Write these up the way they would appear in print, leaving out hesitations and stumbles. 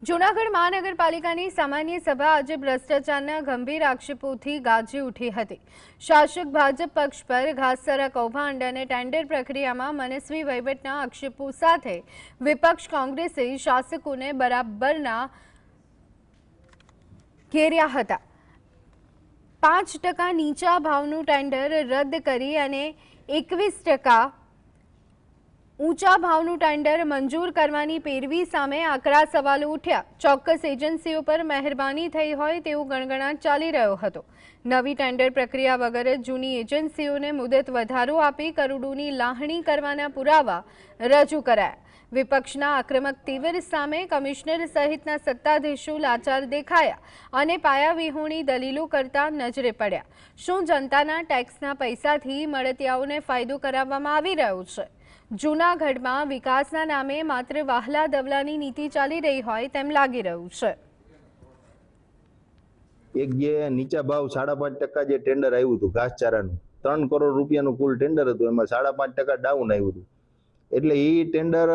જૂનાગઢ મહાનગરપાલિકાની સામાન્ય સભા આજે ભ્રષ્ટાચારના ગંભીર આક્ષેપોથી ગાજી ઉઠી હતી। શાસક ભાજપ પક્ષ પર ઘાસચારા કૌભાંડ અને ટેન્ડર પ્રક્રિયામાં મનસ્વી વહીવટના આક્ષેપો સાથે વિપક્ષ કોંગ્રેસે શાસકોને બરાબરના ઘેર્યા હતા। 5% નીચા ભાવનું ટેન્ડર રદ કરી અને 21% ऊंचा भावનું ટેન્ડર મંજૂર કરવાની પેરવી સામે આકરા સવાલો ઉઠ્યા। ચોક્કસ એજન્સીઓ પર મહેરબાની થઈ હોય તેવો ગણગણાટ ચાલી રહ્યો હતો। નવી ટેન્ડર પ્રક્રિયા વગર જૂની એજન્સીઓને મુદત વધારો આપી કરોડોની લાહણી કરવાના પુરાવા રજૂ કરાયા। વિપક્ષના આક્રમક તીવર સામે કમિશનર સહિતના સત્તાધીશો લાચાર દેખાયા અને પાયાવિહોણી દલીલો કરતા નજરે પડ્યા। શું જનતાના ટેક્સના પૈસાથી મળતિયાઓને ફાયદો કરાવવામાં આવી રહ્યો છે? જૂનાગઢમાં વિકાસના નામે માત્ર વહાલા દવલાની નીતિ ચાલી રહી હોય તેમ લાગી રહ્યું છે। એક જે નીચા ભાવ 5.5% જે ટેન્ડર આવ્યું હતું ઘાસચારાનું 3 કરોડ રૂપિયાનું કુલ ટેન્ડર હતું, એમાં 5.5% ડાઉન આવ્યું હતું। એટલે એ ટેન્ડર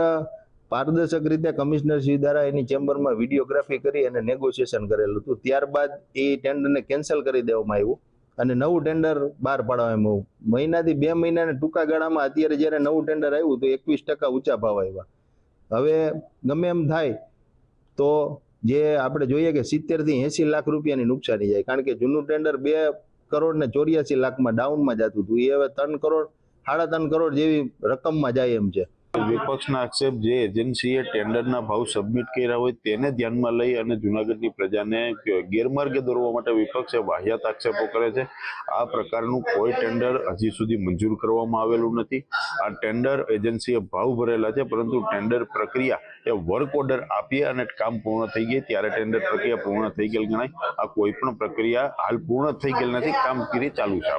પારદર્શક રીતે કમિશનર શ્રી દ્વારા એની ચેમ્બરમાં વિડીયોગ્રાફી કરી અને નેગોશિએશન કરેલું હતું। ત્યારબાદ એ ટેન્ડરને કેન્સલ કરી દેવામાં આવ્યું અને નવું ટેન્ડર બહાર પાડવામાં આવ્યું। મહિનાથી 2 મહિનાના ટૂંકા ગાળામાં અત્યારે જ્યારે નવું ટેન્ડર આવ્યું તો 21% ઊંચા ભાવ આવ્યા। હવે ગમે એમ થાય તો જે આપણે જોઈએ કે 70 થી 80 લાખ રૂપિયાની નુકસાની જાય, કારણ કે જૂનું ટેન્ડર 2 કરોડ ને 84 લાખમાં ડાઉનમાં જતું હતું, એ હવે 3 કરોડ 3.5 કરોડ જેવી રકમમાં જાય એમ છે। વિપક્ષના આક્ષેપ જે એજન્સીએ ટેન્ડરના ભાવ સબમિટ કર્યા હોય તેને ધ્યાનમાં લઈ અને જૂનાગઢની પ્રજાને ગેરમાર્ગે દોરવા માટે વિપક્ષે વાહિયાત આક્ષેપો કરે છે। આ પ્રકારનું કોઈ ટેન્ડર હજી સુધી મંજૂર કરવામાં આવેલું નથી। આ ટેન્ડર એજન્સીએ ભાવ ભરેલા છે, પરંતુ ટેન્ડર પ્રક્રિયા એ વર્ક ઓર્ડર આપીએ અને કામ પૂર્ણ થઈ ગઈ ત્યારે ટેન્ડર પ્રક્રિયા પૂર્ણ થઈ ગયેલ ગણાય। આ કોઈ પણ પ્રક્રિયા હાલ પૂર્ણ થઈ ગયેલ નથી, કામગીરી ચાલુ છે।